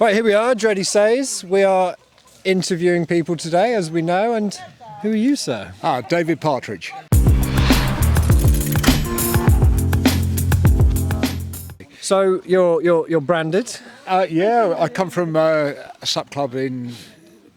Right, here we are, Dreadysays. We are interviewing people today, as we know, and who are you, sir? David Partridge. So you're branded? Yeah, I come from a SUP club in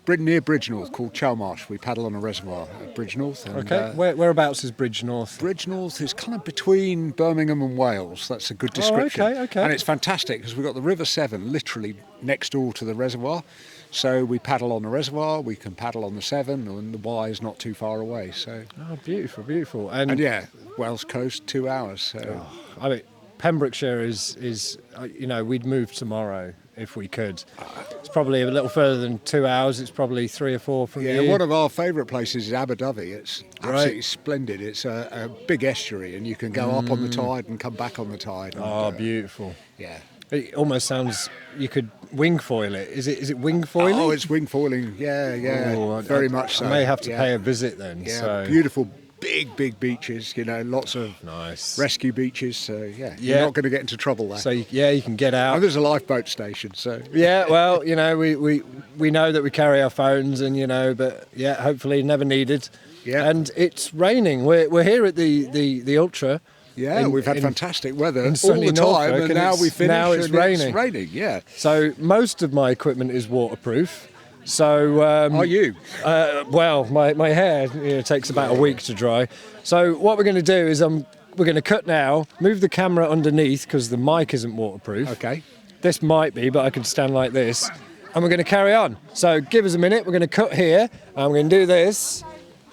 near Bridgenorth called Chelmarsh. We paddle on a reservoir at Bridgenorth. And, Okay, whereabouts is Bridgenorth? Bridgenorth is kind of between Birmingham and Wales. That's a good description. Oh, okay. And it's fantastic because we've got the River Severn literally next door to the reservoir. So we paddle on the reservoir, we can paddle on the Severn, and the Wye is not too far away. So. Oh, beautiful. And yeah, Wales coast, 2 hours. So. I mean, Pembrokeshire is we'd move tomorrow if we could. It's probably a little further than 2 hours. It's probably 3 or 4 from you. Yeah, one of our favourite places is Abu Dhabi. It's absolutely splendid. It's a big estuary, and you can go up on the tide and come back on the tide. And, beautiful. Yeah. It almost sounds you could wing foil it. Is it wing foiling? Oh, it's wing foiling. Yeah, oh, very much so. I may have to pay a visit then. Yeah, so. Beautiful. Big beaches, lots of nice rescue beaches. So you're not going to get into trouble there. So you can get out. And there's a lifeboat station. So yeah, well, we know that we carry our phones, and but hopefully never needed. Yeah. And it's raining. We're here at the Ultra. Yeah, we've had fantastic weather all the time, Norfolk, and now we finish. Now it's raining. It's raining. Yeah. So most of my equipment is waterproof. So are you? Well, my hair takes about a week to dry. So what we're going to do is we're going to cut now, move the camera underneath because the mic isn't waterproof. Okay. This might be, but I could stand like this, and we're going to carry on. So give us a minute. We're going to cut here, and we're going to do this.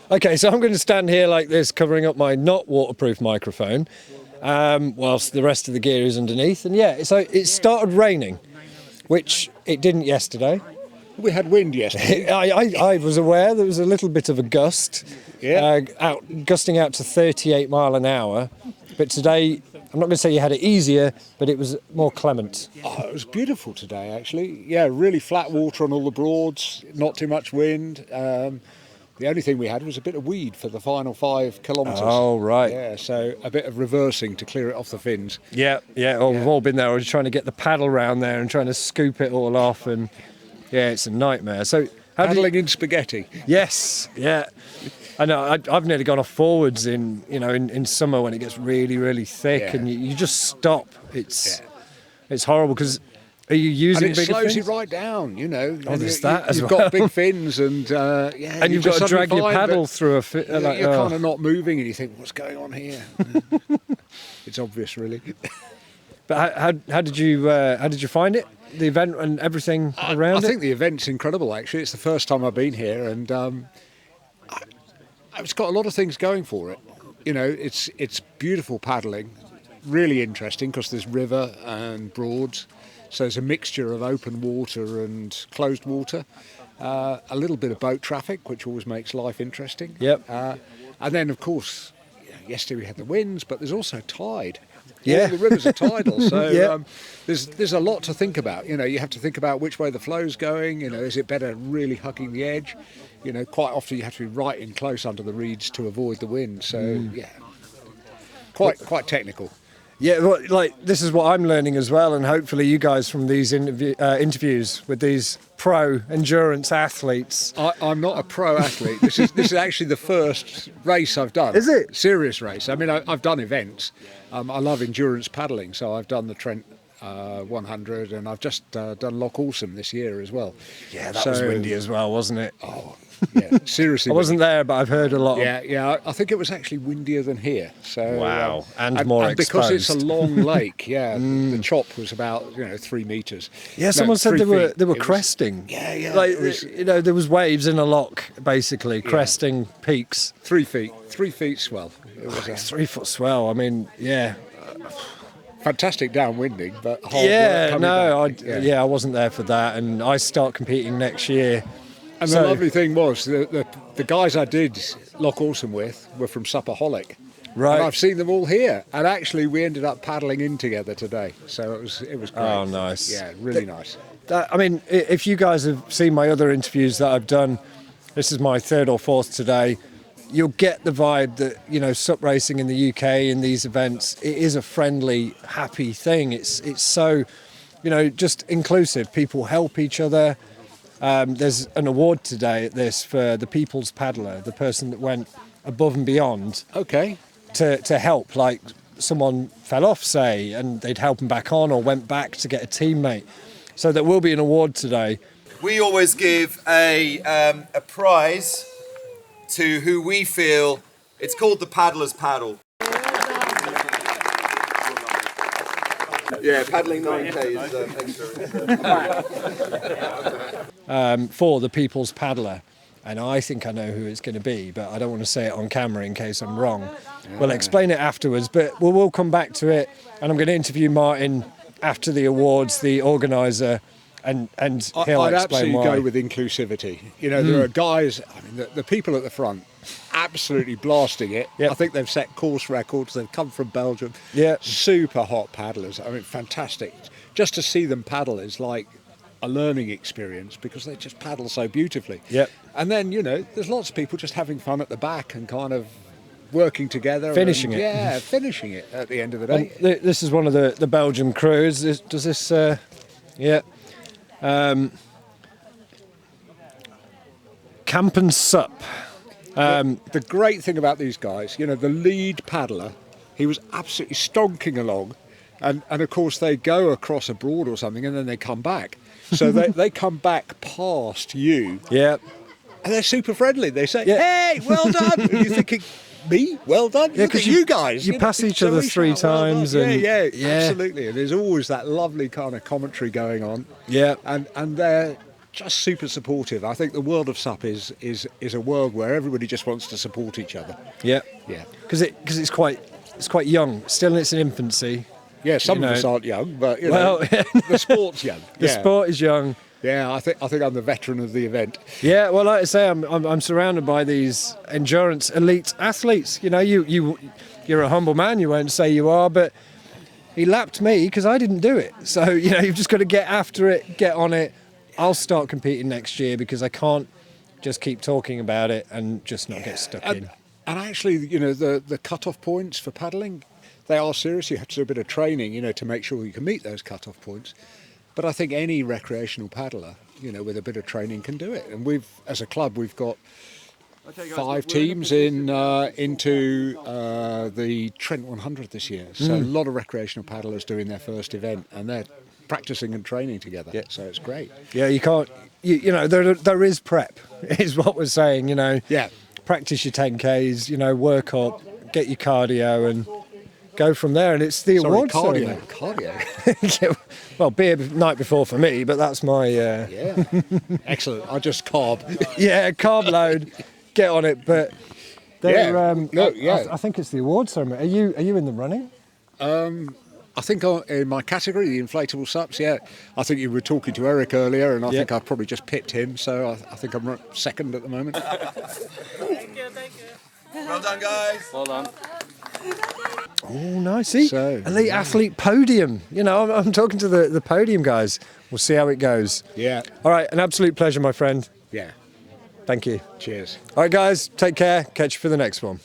Okay, so I'm going to stand here like this, covering up my not waterproof microphone, whilst the rest of the gear is underneath. And so it started raining, which it didn't yesterday. We had wind yesterday. I was aware there was a little bit of a gust, gusting out to 38 mile an hour. But today, I'm not going to say you had it easier, but it was more clement. Oh, it was beautiful today, actually. Yeah, really flat water on all the Broads, not too much wind. The only thing we had was a bit of weed for the final 5 kilometres. Oh, right. Yeah, so a bit of reversing to clear it off the fins. Yeah. We've all been there. I was trying to get the paddle round there and trying to scoop it all off, and it's a nightmare. So paddling in spaghetti. Yes, yeah. I know. I've nearly gone off forwards in summer when it gets really, really thick, and you just stop. It's horrible because. Are you using and it bigger slows fins? you right down, Oh, there's that as well. You've got big fins, and and you've got to drag your paddle through a fin. You're kind of not moving, and you think, "What's going on here?" It's obvious, really. But how did you find it? The event and everything around it? I think the event's incredible. Actually, it's the first time I've been here, and it's got a lot of things going for it. It's beautiful paddling, really interesting because there's river and Broads. So there's a mixture of open water and closed water, a little bit of boat traffic, which always makes life interesting. Yep. And then, of course, yesterday we had the winds, but there's also tide. Yeah. All the rivers are tidal, so there's a lot to think about. You have to think about which way the flow's going. Is it better really hugging the edge? Quite often you have to be right in close under the reeds to avoid the wind. So quite technical. Yeah, well, this is what I'm learning as well, and hopefully you guys from these interviews with these pro endurance athletes. I'm not a pro athlete. This is actually the first race I've done. Is it? Serious race. I mean, I've done events. I love endurance paddling, so I've done the Trent 100, and I've just done Loch Awesome this year as well. Yeah, that was windy as well, wasn't it? Oh, yeah, seriously. I wasn't there, but I've heard a lot. Yeah. I think it was actually windier than here. So wow, and more and exposed. because it's a long lake. Yeah, the chop was about 3 meters. Yeah, someone said they were cresting. Yeah. There was waves in a loch, basically cresting peaks. 3 feet. 3 feet swell. It was 3 foot swell. I mean, yeah. Fantastic downwinding, but hard work coming back. I wasn't there for that, and I start competing next year. And the lovely thing was the guys I did Loch Awesome with were from Supperholic. Right. And I've seen them all here, and actually we ended up paddling in together today, so it was great. Oh, nice. Yeah, really nice. I mean, if you guys have seen my other interviews that I've done, this is my 3rd or 4th today. You'll get the vibe that SUP racing in the UK in these events, it is a friendly, happy thing. It's so just inclusive. People help each other. There's an award today at this for the People's Paddler, the person that went above and beyond Okay. to help. Like someone fell off, say, and they'd help them back on, or went back to get a teammate. So there will be an award today. We always give a prize to who we feel. It's called the Paddler's Paddle. Yeah, paddling 9K is extra. For the People's Paddler. And I think I know who it's going to be, but I don't want to say it on camera in case I'm wrong. We'll explain it afterwards, but we'll come back to it. And I'm going to interview Martin after the awards, the organiser, and he'll I'd explain absolutely why. go with inclusivity. There are guys, the people at the front, absolutely blasting it. Yep. I think they've set course records. They've come from Belgium. Yeah. Super hot paddlers. Fantastic. Just to see them paddle is like a learning experience because they just paddle so beautifully. Yep. And then, there's lots of people just having fun at the back and kind of working together. Finishing it. Yeah, finishing it at the end of the day. This is one of the Belgian crews. Does this... yeah. Camp and Sup. The great thing about these guys, the lead paddler, he was absolutely stonking along, and of course they go across a broad or something and then they come back. So they come back past you, Yeah. and they're super friendly. They say, Yeah. "Hey, well done!" And you're thinking, "Me, well done." Yeah, Look 'cause at you guys. you pass each other so 3 shout, "Well done." times and- yeah, yeah. absolutely. And there's always that lovely kind of commentary going on. Yeah. and they're just super supportive. I think the world of SUP is a world where everybody just wants to support each other. Yeah. Yeah. Because it's quite young, still in its infancy. Yeah, some You of us know. aren't young, but Well, the sport's young. the yeah. sport is young. Yeah, I think I'm the veteran of the event. Yeah, well, like I say, I'm surrounded by these endurance elite athletes. You're a humble man. You won't say you are, but he lapped me because I didn't do it. So you've just got to get after it, get on it. I'll start competing next year because I can't just keep talking about it and just not get stuck in. And actually, the cut-off points for paddling, they are serious. You have to do a bit of training, to make sure you can meet those cut-off points. But I think any recreational paddler, with a bit of training can do it. And as a club, we've got 5 teams into the Trent 100 this year. So a lot of recreational paddlers doing their first event, and they're practicing and training together. Yeah. So it's great. Yeah, you can't. There is prep, is what we're saying. Yeah. Practice your 10Ks. Work up, get your cardio, and go from there. And it's the award ceremony. Cardio. Yeah, well, beer night before for me, but that's my Yeah. Excellent. I just carb. carb load. Get on it, but they're, Yeah. I think it's the award ceremony. Are you in the running? I think in my category, the inflatable SUPs, yeah. I think you were talking to Eric earlier, and I think I probably just pipped him, so I think I'm second at the moment. Thank you. Well done, guys. Well done. Oh, nice. See? So, Elite athlete podium. I'm talking to the podium guys. We'll see how it goes. Yeah. All right, an absolute pleasure, my friend. Yeah. Thank you. Cheers. All right, guys, take care. Catch you for the next one.